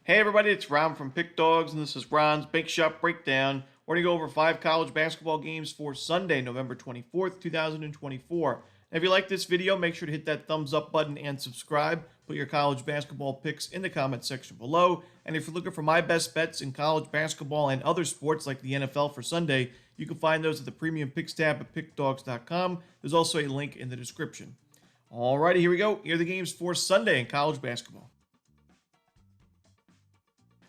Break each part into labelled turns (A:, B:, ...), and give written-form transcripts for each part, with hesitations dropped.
A: Hey everybody, it's Ron from Pick Dawgz, and this is Ron's Big Shot Breakdown. We're going to go over 5 college basketball games for Sunday, November 24th, 2024. Now, if you like this video, make sure to hit that thumbs up button and subscribe. Put your college basketball picks in the comment section below. And if you're looking for my best bets in college basketball and other sports like the NFL for Sunday, you can find those at the Premium Picks tab at pickdawgz.com. There's also a link in the description. Alrighty, here we go. Here are the games for Sunday in college basketball.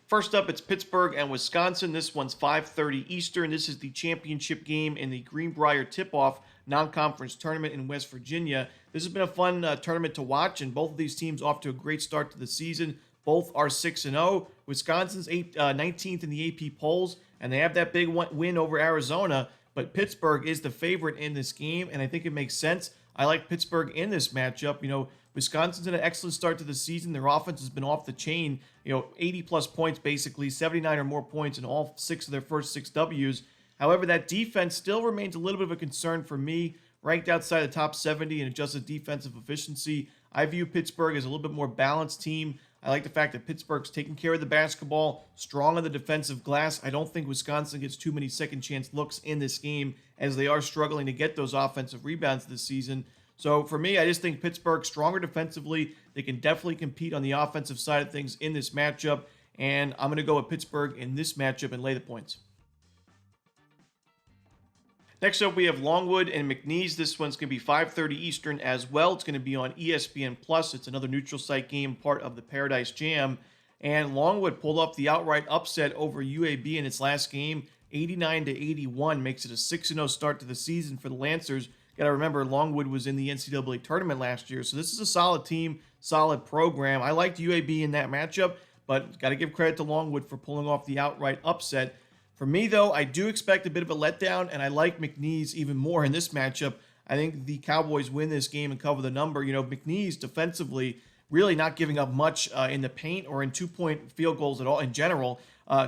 A: First up, it's Pittsburgh and Wisconsin. This one's 5:30 Eastern. This is the championship game in the Greenbrier Tip-Off non-conference tournament in West Virginia. This has been a fun tournament to watch, and both of these teams off to a great start to the season. Both are 6-0. Wisconsin's 19th in the AP polls, and they have that big win over Arizona, but Pittsburgh is the favorite in this game, and I think it makes sense. I like Pittsburgh in this matchup. Wisconsin's in an excellent start to the season. Their offense has been off the chain, 80-plus points basically, 79 or more points in all 6 of their first 6 Ws. However, that defense still remains a little bit of a concern for me. Ranked outside the top 70 in adjusted defensive efficiency, I view Pittsburgh as a little bit more balanced team. I like the fact that Pittsburgh's taking care of the basketball, strong on the defensive glass. I don't think Wisconsin gets too many second chance looks in this game, as they are struggling to get those offensive rebounds this season. So for me, I just think Pittsburgh stronger defensively. They can definitely compete on the offensive side of things in this matchup, and I'm going to go with Pittsburgh in this matchup and lay the points. Next up, we have Longwood and McNeese. This one's going to be 5:30 Eastern as well. It's going to be on ESPN+. It's another neutral site game, part of the Paradise Jam. And Longwood pulled off the outright upset over UAB in its last game, 89-81, makes it a 6-0 start to the season for the Lancers. Got to remember, Longwood was in the NCAA tournament last year, so this is a solid team, solid program. I liked UAB in that matchup, but got to give credit to Longwood for pulling off the outright upset. For me, though, I do expect a bit of a letdown, and I like McNeese even more in this matchup. I think the Cowboys win this game and cover the number. McNeese defensively really not giving up much in the paint or in two-point field goals at all in general.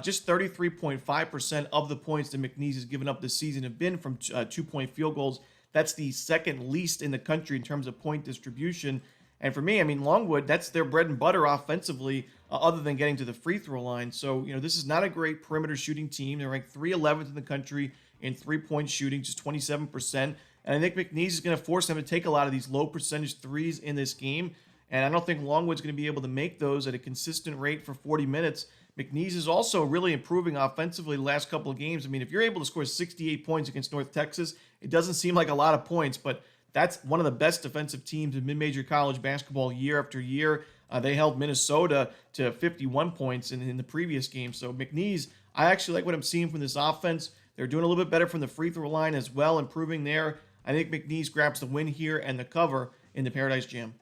A: Just 33.5% of the points that McNeese has given up this season have been from two-point field goals. That's the second least in the country in terms of point distribution. And for me, Longwood, that's their bread and butter offensively, other than getting to the free throw line. So, this is not a great perimeter shooting team. They're ranked 311th in the country in three-point shooting, just 27%. And I think McNeese is going to force them to take a lot of these low percentage threes in this game. And I don't think Longwood's going to be able to make those at a consistent rate for 40 minutes. McNeese is also really improving offensively the last couple of games. If you're able to score 68 points against North Texas, it doesn't seem like a lot of points, but that's one of the best defensive teams in mid-major college basketball year after year. They held Minnesota to 51 points in the previous game. So McNeese, I actually like what I'm seeing from this offense. They're doing a little bit better from the free throw line as well, improving there. I think McNeese grabs the win here and the cover in the Paradise Jam.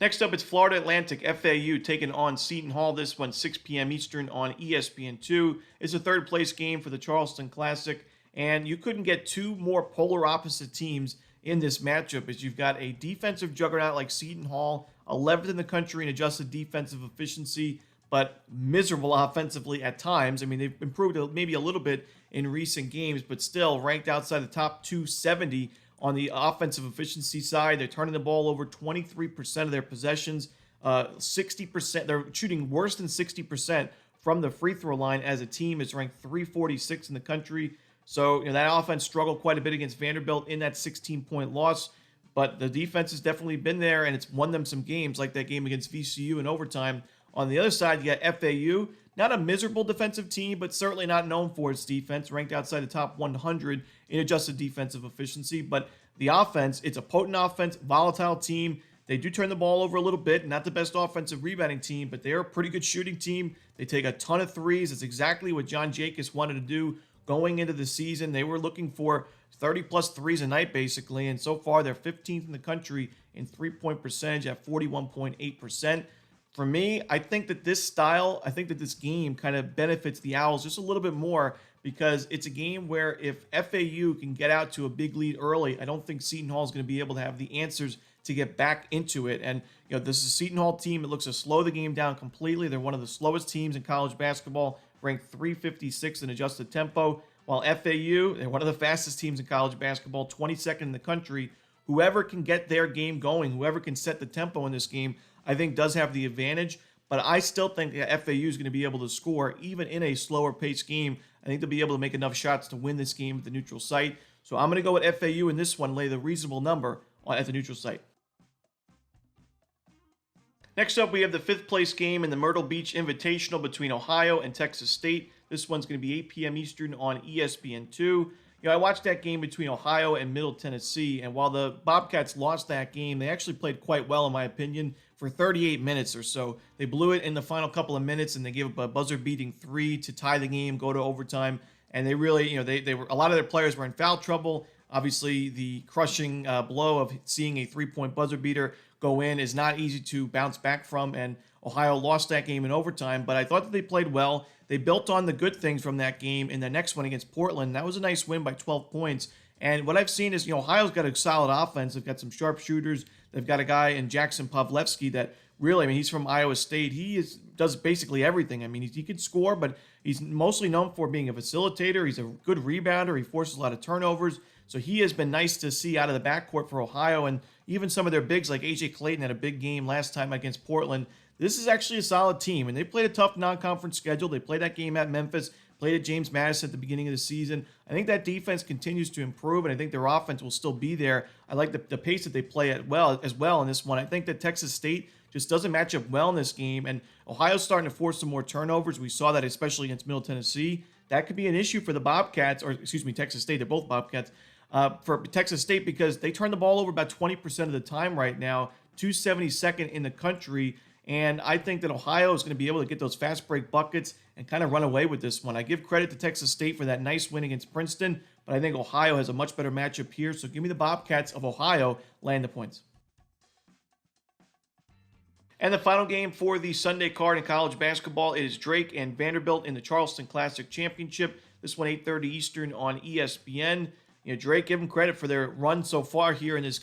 A: Next up, it's Florida Atlantic FAU taking on Seton Hall. This one, 6 p.m. Eastern on ESPN2. It's a third-place game for the Charleston Classic, and you couldn't get two more polar opposite teams in this matchup, as you've got a defensive juggernaut like Seton Hall, 11th in the country in adjusted defensive efficiency, but miserable offensively at times. They've improved maybe a little bit in recent games, but still ranked outside the top 270 on the offensive efficiency side. They're turning the ball over 23% of their possessions, 60%. They're shooting worse than 60% from the free throw line as a team. It's ranked 346 in the country. So that offense struggled quite a bit against Vanderbilt in that 16-point loss, but the defense has definitely been there, and it's won them some games, like that game against VCU in overtime. On the other side, you got FAU, not a miserable defensive team, but certainly not known for its defense, ranked outside the top 100 in adjusted defensive efficiency. But the offense, it's a potent offense, volatile team. They do turn the ball over a little bit, not the best offensive rebounding team, but they're a pretty good shooting team. They take a ton of threes. It's exactly what John Jacobs wanted to do going into the season. They were looking for 30-plus threes a night, basically, and so far they're 15th in the country in three-point percentage at 41.8%. For me, I think that this game kind of benefits the Owls just a little bit more, because it's a game where if FAU can get out to a big lead early, I don't think Seton Hall is going to be able to have the answers to get back into it. And this is a Seton Hall team that looks to slow the game down completely. They're one of the slowest teams in college basketball, ranked 356 in adjusted tempo, while FAU, they're one of the fastest teams in college basketball, 22nd in the country. Whoever can get their game going, whoever can set the tempo in this game, I think does have the advantage. But I still think that FAU is going to be able to score even in a slower paced game. I think they'll be able to make enough shots to win this game at the neutral site. So I'm going to go with FAU in this one, lay the reasonable number at the neutral site. Next up, we have the 5th place game in the Myrtle Beach Invitational between Ohio and Texas State. This one's going to be 8 p.m. Eastern on ESPN2. You know, I watched that game between Ohio and Middle Tennessee, and while the Bobcats lost that game, they actually played quite well, in my opinion, for 38 minutes or so. They blew it in the final couple of minutes, and they gave up a buzzer-beating 3 to tie the game, go to overtime, and they really, you know, they were, a lot of their players were in foul trouble. Obviously, the crushing blow of seeing a 3-point buzzer beater go in is not easy to bounce back from, and Ohio lost that game in overtime, but I thought that they played well. They built on the good things from that game in the next one against Portland. That was a nice win by 12 points. And what I've seen is, you know, Ohio's got a solid offense. They've got some sharpshooters. They've got a guy in Jackson Pavlevsky that really, I mean, he's from Iowa State. Does basically everything. I mean, he can score, but he's mostly known for being a facilitator. He's a good rebounder. He forces a lot of turnovers. So he has been nice to see out of the backcourt for Ohio. And even some of their bigs, like A.J. Clayton, had a big game last time against Portland. This is actually a solid team, and they played a tough non-conference schedule. They played that game at Memphis, played at James Madison at the beginning of the season. I think that defense continues to improve, and I think their offense will still be there. I like the pace that they play at as well in this one. I think that Texas State just doesn't match up well in this game, and Ohio's starting to force some more turnovers. We saw that especially against Middle Tennessee. That could be an issue for the Bobcats, or excuse me, Texas State. They're both Bobcats. For Texas State, because they turn the ball over about 20% of the time right now, 272nd in the country. And I think that Ohio is going to be able to get those fast break buckets and kind of run away with this one. I give credit to Texas State for that nice win against Princeton, but I think Ohio has a much better matchup here. So give me the Bobcats of Ohio laying the points. And the final game for the Sunday card in college basketball is Drake and Vanderbilt in the Charleston Classic Championship. This one 8:30 Eastern on ESPN. You know, Drake, give them credit for their run so far here in this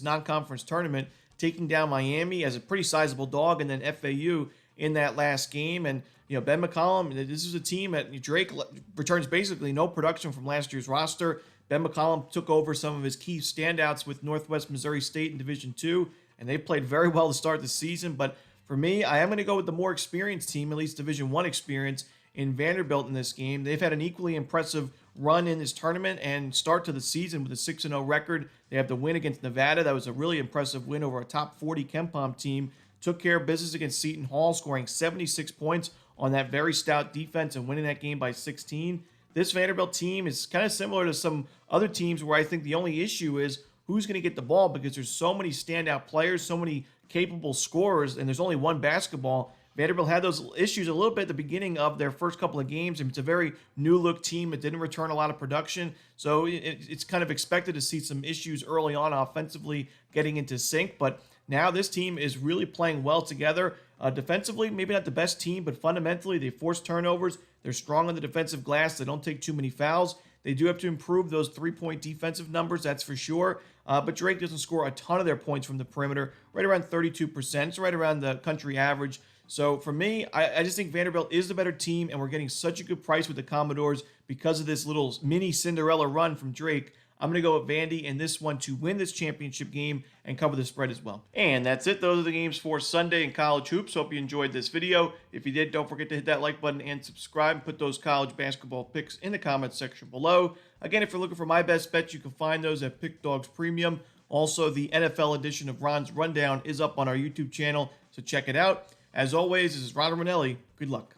A: non-conference tournament, taking down Miami as a pretty sizable dog, and then FAU in that last game. And, you know, Ben McCollum, this is a team that Drake returns basically no production from last year's roster. Ben McCollum took over some of his key standouts with Northwest Missouri State in Division II, and they played very well to start the season. But for me, I am going to go with the more experienced team, at least Division I experience, in Vanderbilt in this game. They've had an equally impressive run in this tournament and start to the season with a 6-0 record. They have the win against Nevada. That was a really impressive win over a top 40 KenPom team. Took care of business against Seton Hall, scoring 76 points on that very stout defense and winning that game by 16. This Vanderbilt team is kind of similar to some other teams where I think the only issue is who's going to get the ball, because there's so many standout players, so many capable scorers, and there's only one basketball. Vanderbilt had those issues a little bit at the beginning of their first couple of games, and it's a very new-look team. It didn't return a lot of production, so it's kind of expected to see some issues early on offensively getting into sync, but now this team is really playing well together. Defensively, maybe not the best team, but fundamentally, they force turnovers. They're strong on the defensive glass. They don't take too many fouls. They do have to improve those three-point defensive numbers, that's for sure. But Drake doesn't score a ton of their points from the perimeter, right around 32%. It's right around the country average. So for me, I just think Vanderbilt is the better team, and we're getting such a good price with the Commodores because of this little mini Cinderella run from Drake. I'm going to go with Vandy in this one to win this championship game and cover the spread as well. And that's it. Those are the games for Sunday in college hoops. Hope you enjoyed this video. If you did, don't forget to hit that like button and subscribe. And put those college basketball picks in the comments section below. Again, if you're looking for my best bets, you can find those at Pickdawgz Premium. Also, the NFL edition of Ron's Rundown is up on our YouTube channel, so check it out. As always, this is Ron Romanelli. Good luck.